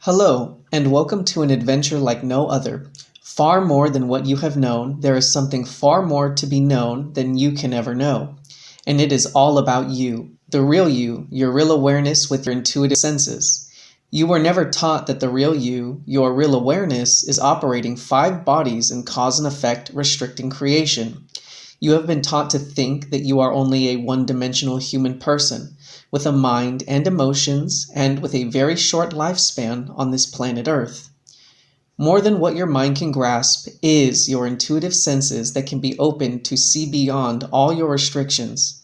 Hello, and welcome to an adventure like no other. Far more than what you have known, there is something far more to be known than you can ever know. And it is all about you, the real you, your real awareness with your intuitive senses. You were never taught that the real you, your real awareness, is operating 5 bodies in cause and effect, restricting creation. You have been taught to think that you are only a one-dimensional human person, with a mind and emotions, and with a very short lifespan on this planet Earth. More than what your mind can grasp is your intuitive senses that can be opened to see beyond all your restrictions.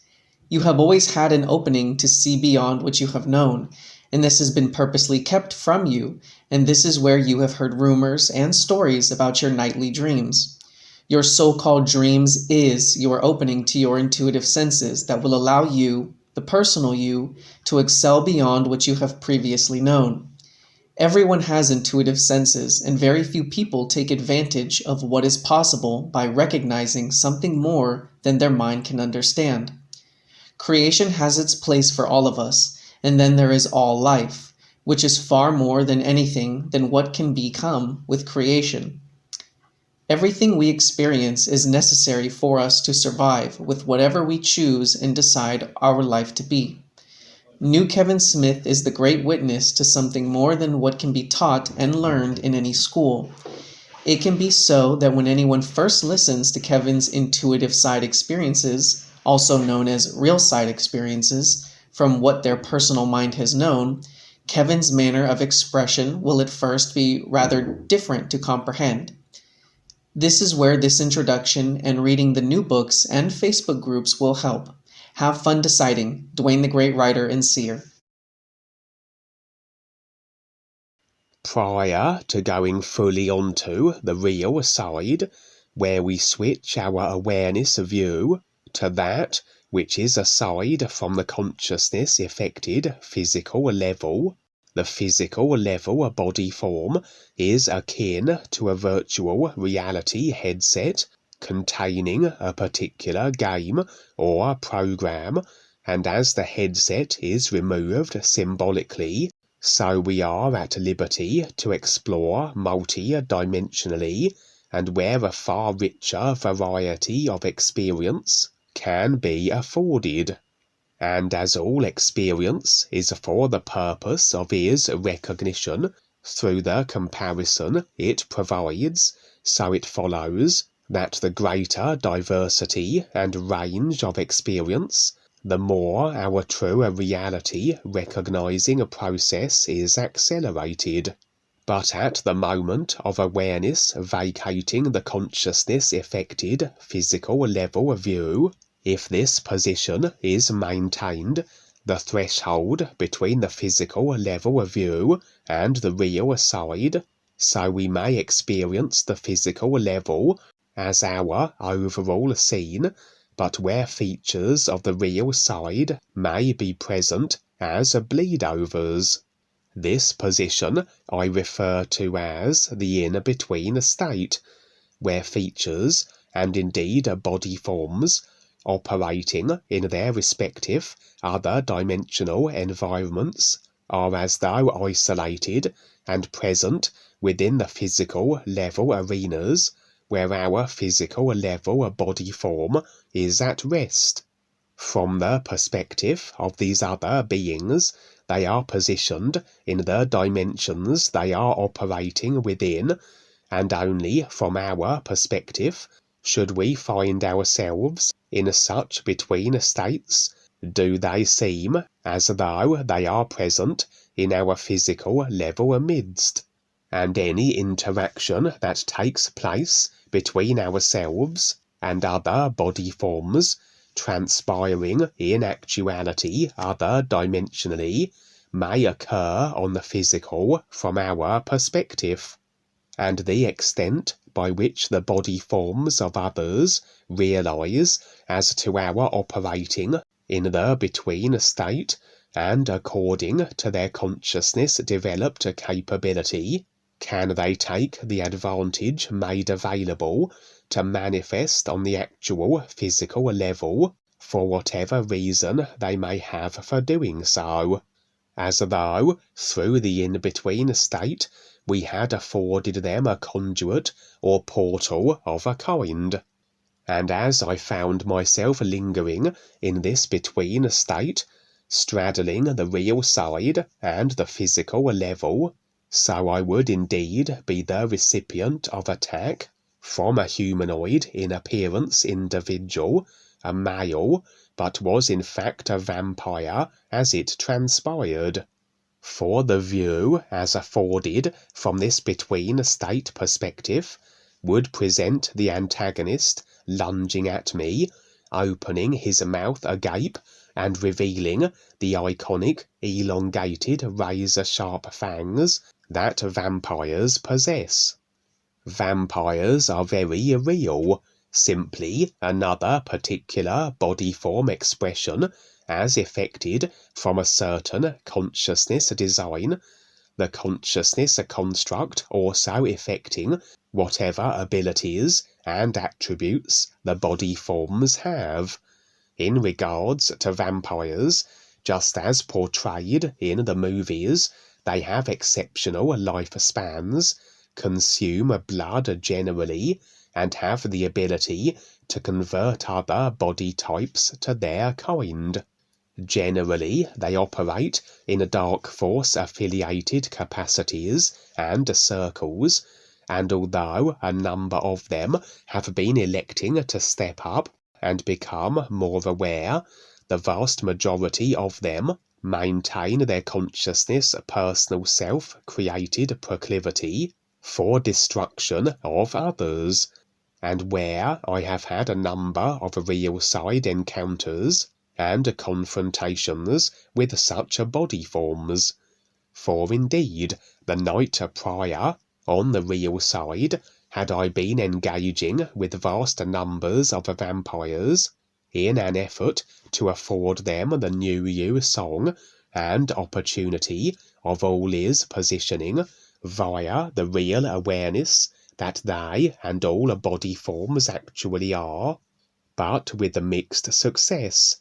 You have always had an opening to see beyond what you have known, and this has been purposely kept from you, and this is where you have heard rumors and stories about your nightly dreams. Your so-called dreams is your opening to your intuitive senses that will allow you, the personal you, to excel beyond what you have previously known. Everyone has intuitive senses, and very few people take advantage of what is possible by recognizing something more than their mind can understand. Creation has its place for all of us, and then there is all life, which is far more than anything than what can become with creation. Everything we experience is necessary for us to survive with whatever we choose and decide our life to be. New Kevin Smith is the great witness to something more than what can be taught and learned in any school. It can be so that when anyone first listens to Kevin's intuitive side experiences, also known as real side experiences, from what their personal mind has known, Kevin's manner of expression will at first be rather different to comprehend. This is where this introduction and reading the new books and Facebook groups will help. Have fun deciding. DUANE the Great Writer and Seer. Prior to going fully onto the real side, where we switch our awareness view to that which is aside from the consciousness-affected physical level, the physical level body form is akin to a virtual reality headset containing a particular game or program, and as the headset is removed symbolically, so we are at liberty to explore multi-dimensionally and where a far richer variety of experience can be afforded. And as all experience is for the purpose of its recognition through the comparison it provides, so it follows that the greater diversity and range of experience, the more our true reality recognizing process is accelerated. But at the moment of awareness vacating the consciousness-affected physical level view, if this position is maintained, the threshold between the physical level view and the real side, so we may experience the physical level as our overall scene, but where features of the real side may be present as bleedovers. This position I refer to as the in-between state, where features, and indeed body forms, operating in their respective other dimensional environments, are as though isolated and present within the physical level arenas, where our physical level body form is at rest. From the perspective of these other beings, they are positioned in the dimensions they are operating within, and only from our perspective, should we find ourselves in such between states, do they seem as though they are present in our physical level midst, and any interaction that takes place between ourselves and other body forms, transpiring in actuality other dimensionally, may occur on the physical from our perspective, and the extent by which the body forms of others realize as to our operating in the between state and according to their consciousness developed capability, can they take the advantage made available to manifest on the actual physical level for whatever reason they may have for doing so. as though, through the in-between state, we had afforded them a conduit or portal of a kind. And as I found myself lingering in this between state, straddling the real side and the physical level, so I would indeed be the recipient of attack from a humanoid in appearance individual, a male, but was in fact a vampire as it transpired. For the view as afforded from this between state perspective would present the antagonist lunging at me, opening his mouth agape and revealing the iconic elongated razor-sharp fangs that vampires possess. Vampires are very real, simply another particular body form expression as effected from a certain consciousness design, the consciousness construct also effecting whatever abilities and attributes the body forms have. In regards to vampires, just as portrayed in the movies, they have exceptional lifespans, consume blood generally, and have the ability to convert other body types to their kind. Generally, they operate in dark force affiliated capacities and circles, and although a number of them have been electing to step up and become more aware, the vast majority of them maintain their consciousness personal self-created proclivity for destruction of others, and where I have had a number of real side encounters and confrontations with such body forms. For indeed, the night prior, on the real side, had I been engaging with vast numbers of vampires, in an effort to afford them the new you song and opportunity of ALLLISSS positioning via the real awareness that they and all body forms actually are, but with a mixed success.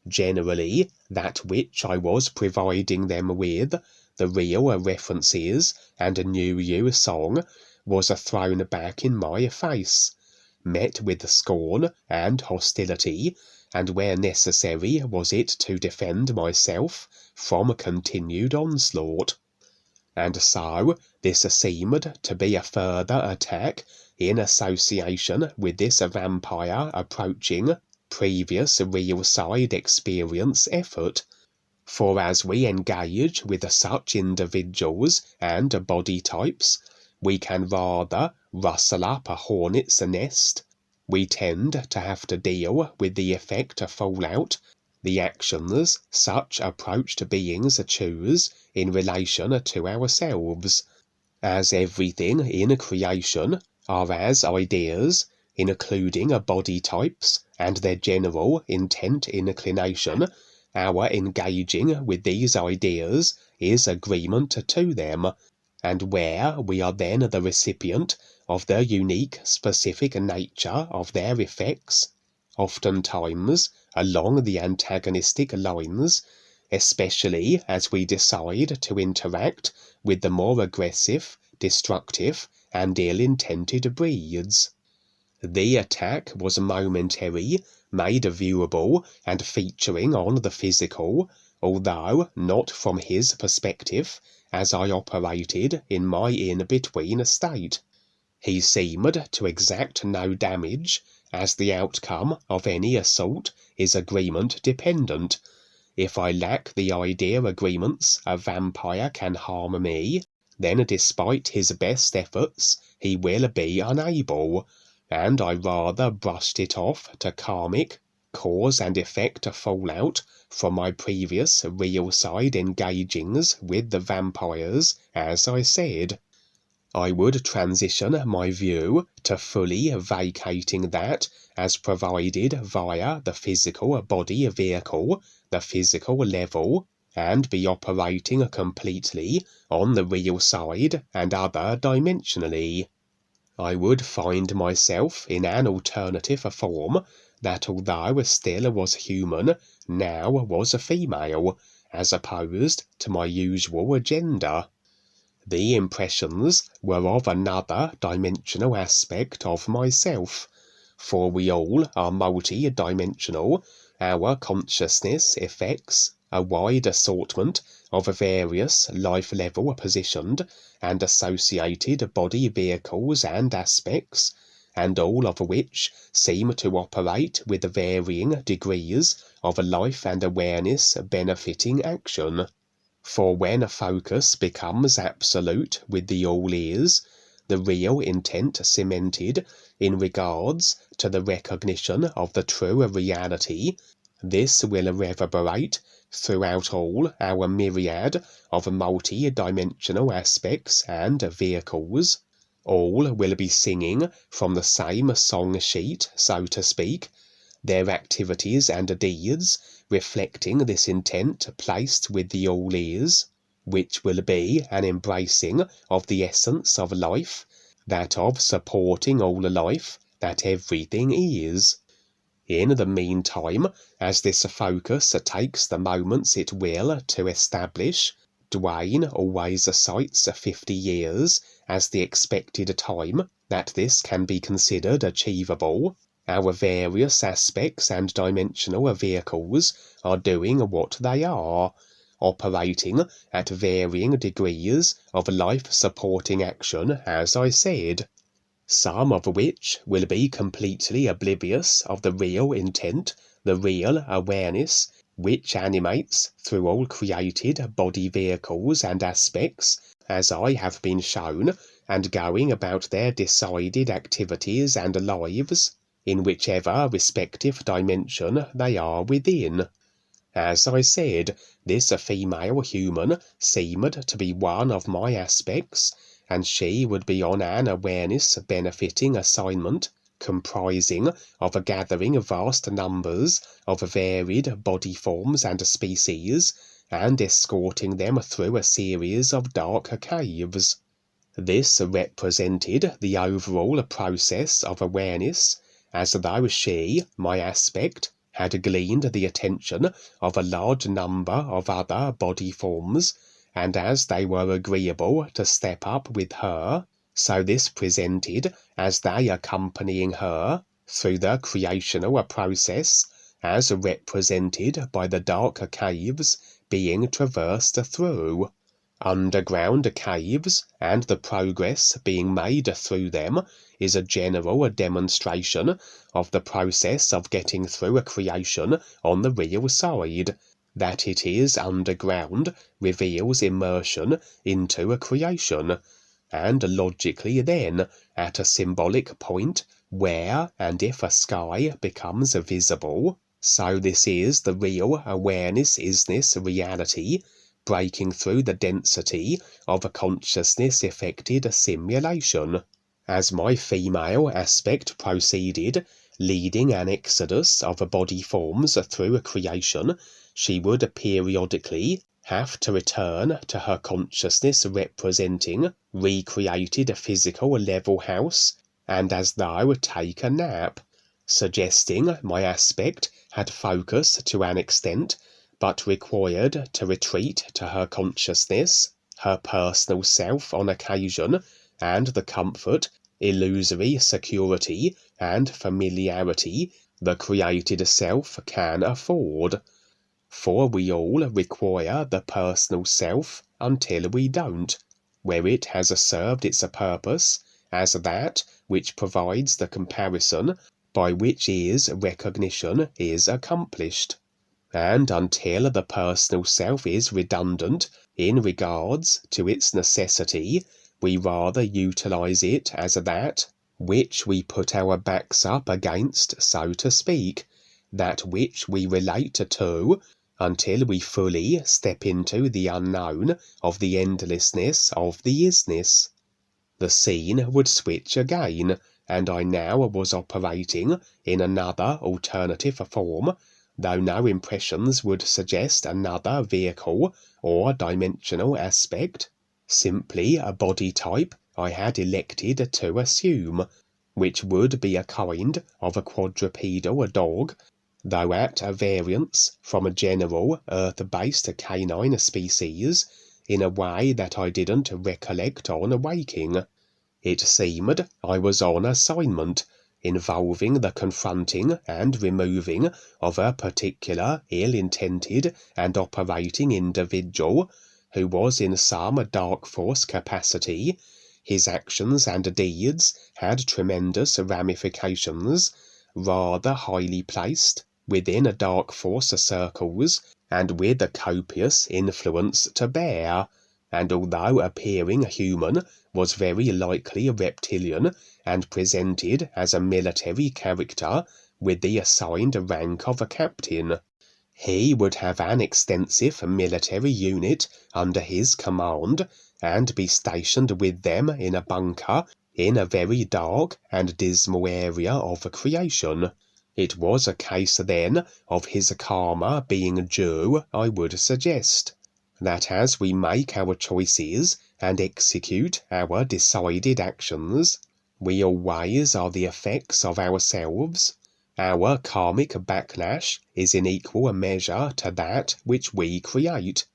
Generally, that which I was providing them with, the real references and a new you song, was thrown back in my face, met with scorn and hostility, and where necessary was it to defend myself from continued onslaught. And so this seemed to be a further attack in association with this vampire approaching previous real side experience effort. For as we engage with such individuals and body types, we can rather rustle up a hornet's nest. We tend to have to deal with the effect of fallout, the actions such approached beings choose in relation to ourselves. As everything in creation are as ideas, including body types and their general intent inclination, our engaging with these ideas is agreement to them, and where we are then the recipient of the unique specific nature of their effects, oftentimes along the antagonistic lines, especially as we decide to interact with the more aggressive, destructive, and ill-intended breeds. The attack was momentary, made viewable and featuring on the physical, although not from his perspective, as I operated in my in-between state. He seemed to exact no damage, as the outcome of any assault is agreement dependent. If I lack the idea agreements a vampire can harm me, then despite his best efforts he will be unable, and I rather brushed it off to karmic, cause and effect fallout from my previous real side engagings with the vampires, as I said. I would transition my view to fully vacating that as provided via the physical body vehicle, the physical level, and be operating completely on the real side and other dimensionally. I would find myself in an alternative form that although still was human, now was female, as opposed to my usual agenda. The impressions were of another dimensional aspect of myself, for we all are multi-dimensional. Our consciousness affects a wide assortment of various life-level positioned and associated body vehicles and aspects, and all of which seem to operate with varying degrees of life and awareness benefiting action. For when a focus becomes absolute with the all is, the real intent cemented in regards to the recognition of the true reality, this will reverberate throughout all our myriad of multi-dimensional aspects and vehicles. All will be singing from the same song sheet, so to speak, their activities and deeds reflecting this intent placed with the all is, which will be an embracing of the essence of life, that of supporting all life, that everything is. In the meantime, as this focus takes the moments it will to establish, DUANE always cites 50 years as the expected time that this can be considered achievable. Our various aspects and dimensional vehicles are doing what they are, operating at varying degrees of life-supporting action, as I said, some of which will be completely oblivious of the real intent, the real awareness, which animates through all created body vehicles and aspects, as I have been shown, and going about their decided activities and lives, in whichever respective dimension they are within. As I said, this female human seemed to be one of my aspects, and she would be on an awareness benefiting assignment, comprising of a gathering vast numbers of varied body forms and species, and escorting them through a series of dark caves. This represented the overall process of awareness, as though she, my aspect, had gleaned the attention of a large number of other body forms, and as they were agreeable to step up with her, so this presented as they accompanying her through the creational process, as represented by the dark caves being traversed through. Underground caves, and the progress being made through them, is a general demonstration of the process of getting through a creation on the real side. That it is underground reveals immersion into a creation, and logically then, at a symbolic point, where and if a sky becomes visible, so this is the real awareness isness reality, breaking through the density of a consciousness-affected simulation. As my female aspect proceeded, leading an exodus of body forms through a creation, she would periodically have to return to her consciousness representing recreated physical level house, and as though take a nap, suggesting my aspect had focus to an extent, but required to retreat to her consciousness, her personal self on occasion, and the comfort, illusory security, and familiarity the created self can afford. For we all require the personal self until we don't, where it has served its purpose as that which provides the comparison by which recognition is accomplished, and until the personal self is redundant in regards to its necessity, we rather utilize it as that which we put our backs up against, so to speak, that which we relate to, until we fully step into the unknown of the endlessness of the isness. The scene would switch again, and I now was operating in another alternative form, though no impressions would suggest another vehicle or dimensional aspect, simply a body type I had elected to assume, which would be a kind of a quadrupedal dog, though at a variance from a general earth-based canine species, in a way that I didn't recollect on awaking. It seemed I was on assignment, involving the confronting and removing of a particular ill-intended and operating individual who was in some dark force capacity. His actions and deeds had tremendous ramifications, rather highly placed within dark force circles, and with a copious influence to bear, and although appearing human, was very likely reptilian, and presented as a military character with the assigned rank of a captain. He would have an extensive military unit under his command, and be stationed with them in a bunker in a very dark and dismal area of creation. It was a case then of his karma being due, I would suggest. That as we make our choices and execute our decided actions, we always are the effects of ourselves. Our karmic backlash is in equal measure to that which we create.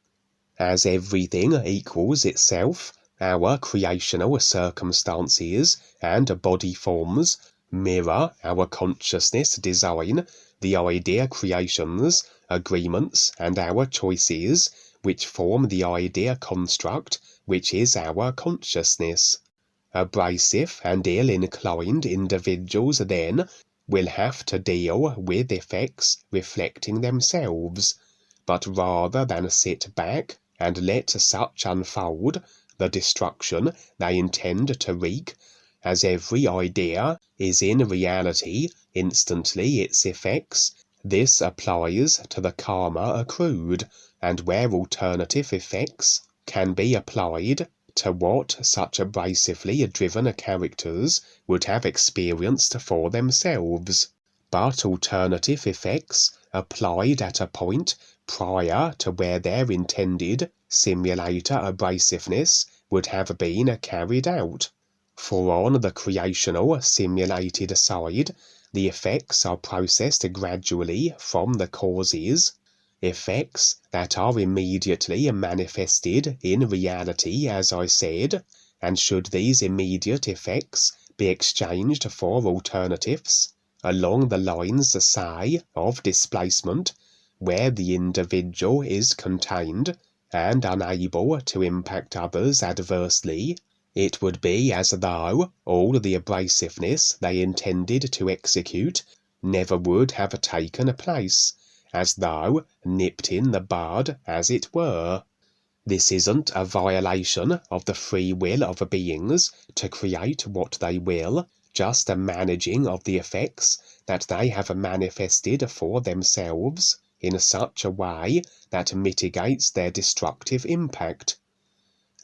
As everything equals itself, our creational circumstances and body forms mirror our consciousness design, the idea creations, agreements, and our choices, which form the idea construct, which is our consciousness. Abrasive and ill-inclined individuals, then, will have to deal with effects reflecting themselves, but rather than sit back and let such unfold the destruction they intend to wreak, as every idea is in reality instantly its effects, this applies to the karma accrued, and where alternative effects can be applied to what such abrasively driven characters would have experienced for themselves, but alternative effects applied at a point prior to where their intended simulator abrasiveness would have been carried out. For on the creational simulated side, the effects are processed gradually from the causes, effects that are immediately manifested in reality, as I said, and should these immediate effects be exchanged for alternatives, along the lines, say, of displacement, where the individual is contained and unable to impact others adversely, it would be as though all the abrasiveness they intended to execute never would have taken place, as though nipped in the bud, as it were. This isn't a violation of the free will of beings to create what they will, just a managing of the effects that they have manifested for themselves in such a way that mitigates their destructive impact.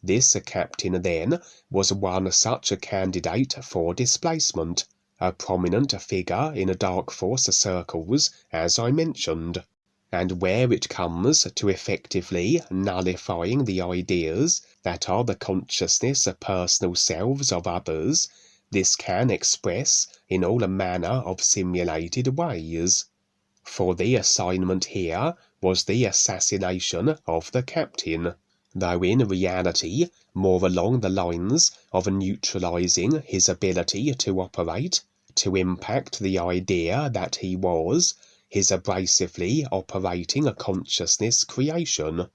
This captain, then, was one such a candidate for displacement, a prominent figure in dark force circles, as I mentioned, and where it comes to effectively nullifying the ideas that are the consciousness personal selves of others, this can express in all manner of simulated ways. For the assignment here was the assassination of the captain, though in reality more along the lines of neutralizing his ability to operate, to impact the idea that he was his abrasively operating a consciousness creation.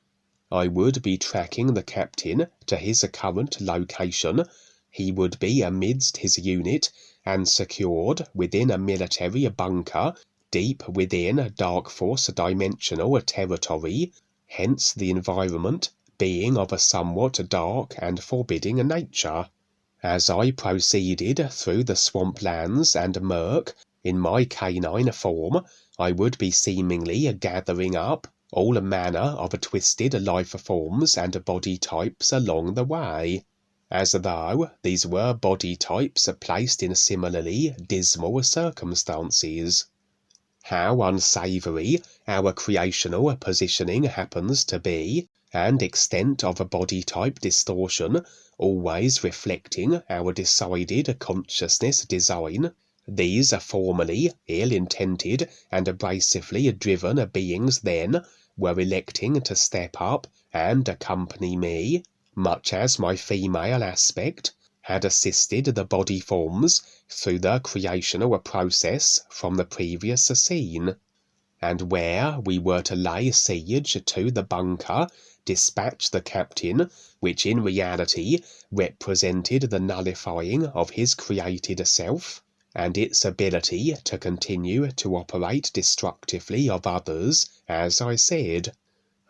I would be tracking the captain to his current location. He would be amidst his unit and secured within a military bunker deep within dark force dimensional territory, hence the environment being of a somewhat dark and forbidding nature. As I proceeded through the swamplands and murk in my canine form, I would be seemingly gathering up all manner of twisted life forms and body types along the way, as though these were body types placed in similarly dismal circumstances. How unsavoury our creational positioning happens to be, and extent of a body type distortion always reflecting our decided consciousness design, These formerly ill-intended and abrasively driven beings then were electing to step up and accompany me, much as my female aspect had assisted the body forms through the creational process from the previous scene, and where we were to lay siege to the bunker, dispatch the captain, which in reality represented the nullifying of his created self, and its ability to continue to operate destructively of others, as I said.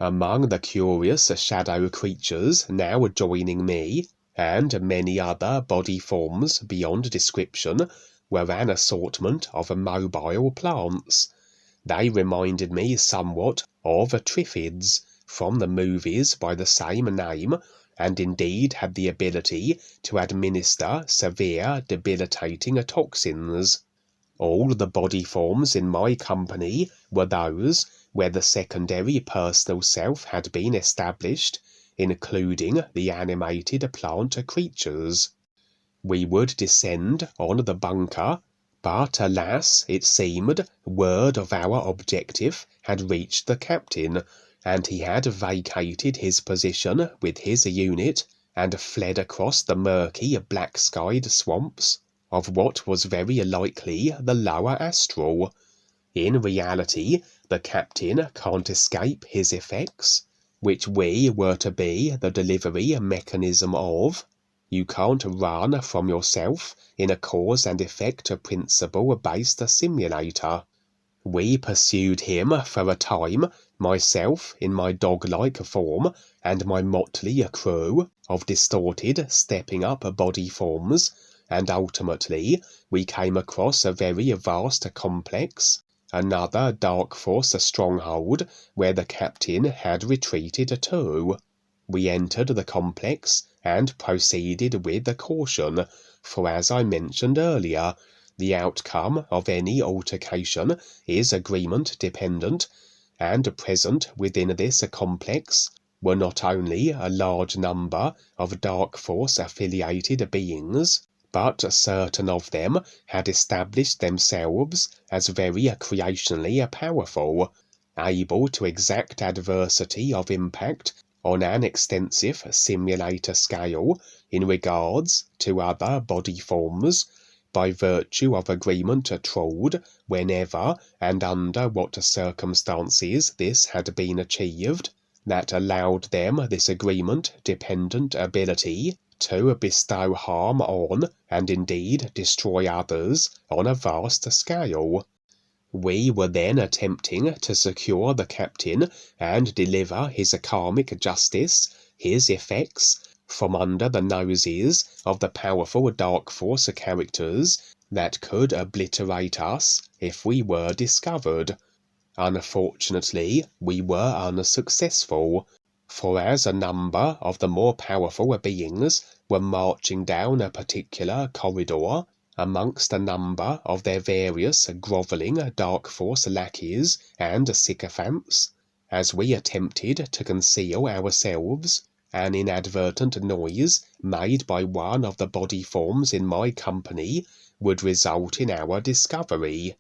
Among the curious shadow creatures now joining me, and many other body forms beyond description, were an assortment of mobile plants. They reminded me somewhat of triffids from the movies by the same name, and indeed had the ability to administer severe debilitating toxins. All the body forms in my company were those where the secondary personal self had been established, including the animated plant creatures. We would descend on the bunker, but alas, it seemed, word of our objective had reached the captain, and he had vacated his position with his unit and fled across the murky, black-skied swamps of what was very likely the lower astral. In reality, the captain can't escape his effects, which we were to be the delivery mechanism of. You can't run from yourself in a cause and effect principle-based simulator. We pursued him for a time, myself in my dog-like form, and my motley crew of distorted, stepping-up body forms, and ultimately we came across a very vast complex, another dark force stronghold where the captain had retreated to. We entered the complex and proceeded with caution, for as I mentioned earlier, the outcome of any altercation is agreement dependent, and present within this complex were not only a large number of dark force affiliated beings, but certain of them had established themselves as very creationally powerful, able to exact adversity of impact on an extensive simulator scale in regards to other body forms, by virtue of agreement trod whenever and under what circumstances this had been achieved, that allowed them this agreement-dependent ability to bestow harm on, and indeed destroy others on a vast scale. We were then attempting to secure the captain and deliver his karmic justice, his effects, from under the noses of the powerful dark force characters that could obliterate us if we were discovered. Unfortunately, we were unsuccessful, for as a number of the more powerful beings were marching down a particular corridor, amongst a number of their various grovelling dark force lackeys and sycophants, as we attempted to conceal ourselves, an inadvertent noise made by one of the body forms in my company would result in our discovery.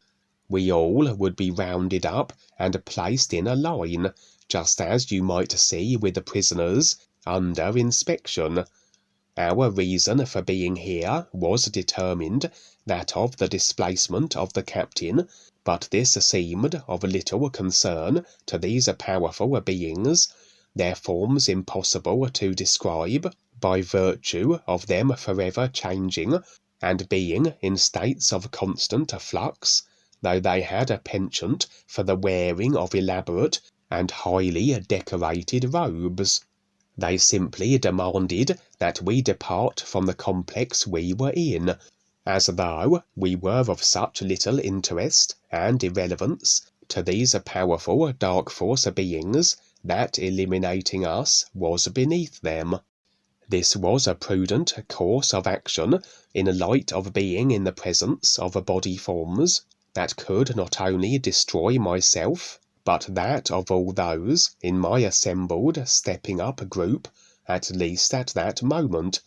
We all would be rounded up and placed in a line, just as you might see with the prisoners under inspection. Our reason for being here was determined, that of the displacement of the captain, but this seemed of little concern to these powerful beings, their forms impossible to describe, by virtue of them forever changing, and being in states of constant flux, though they had a penchant for the wearing of elaborate and highly decorated robes. They simply demanded that we depart from the complex we were in, as though we were of such little interest and irrelevance to these powerful dark force beings that eliminating us was beneath them. This was a prudent course of action in light of being in the presence of body forms that could not only destroy myself, but that of all those in my assembled stepping up group, at least at that moment,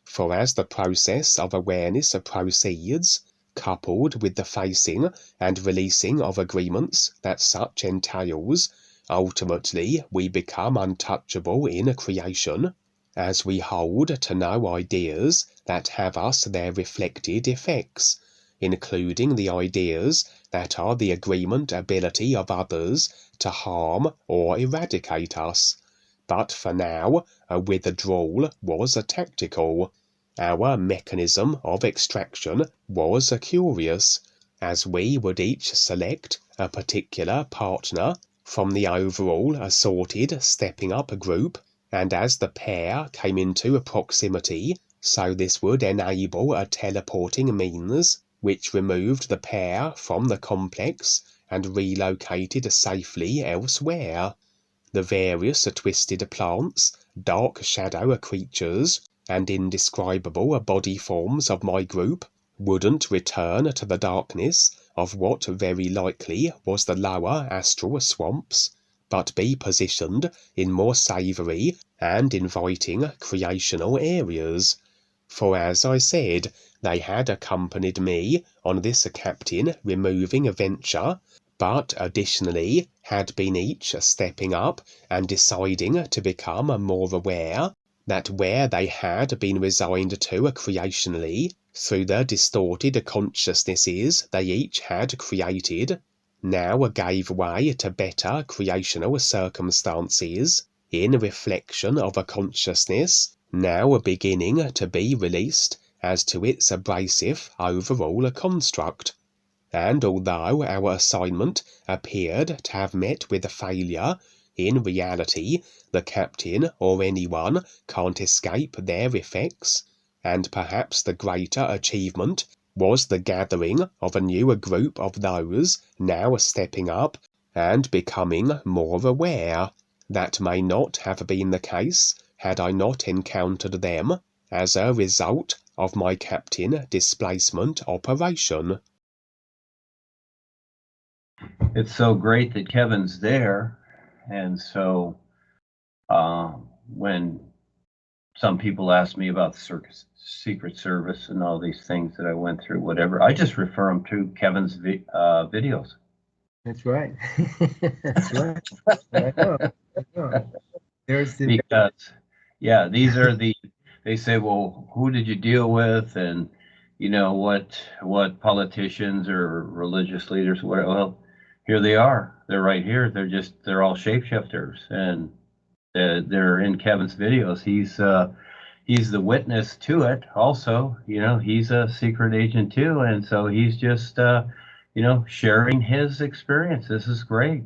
for as the process of awareness proceeds, coupled with the facing and releasing of agreements that such entails, ultimately we become untouchable in creation, as we hold to no ideas that have us their reflected effects, including the ideas that are the agreement ability of others to harm or eradicate us. But for now, a withdrawal was a tactical. Our mechanism of extraction was a curious, as we would each select a particular partner from the overall assorted stepping up group, and as the pair came into proximity, so this would enable a teleporting means which removed the pair from the complex and relocated safely elsewhere. The various twisted plants, dark shadow creatures, and indescribable body forms of my group wouldn't return to the darkness of what very likely was the lower astral swamps, but be positioned in more savoury and inviting creational areas. For as I said, they had accompanied me on this captain removing venture, but additionally had been each stepping up and deciding to become more aware that where they had been resigned to creationally through the distorted consciousnesses they each had created, now gave way to better creational circumstances in reflection of a consciousness now beginning to be released as to its abrasive overall construct. And although our assignment appeared to have met with a failure, in reality the captain or anyone can't escape their effects, and perhaps the greater achievement was the gathering of a new group of those now stepping up and becoming more aware. That may not have been the case had I not encountered them as a result of my captain displacement operation. It's so great that Kevin's there, and so when some people ask me about the Secret Service and all these things that I went through, whatever, I just refer them to Kevin's videos. That's right. That's right. I know. There's the because, yeah, these are the. They say, well, who did you deal with, and you know what politicians or religious leaders? Well, here they are. They're right here. They're all shapeshifters, and they're in Kevin's videos. He's the witness to it. Also, he's a secret agent too, and so he's just sharing his experience. This is great.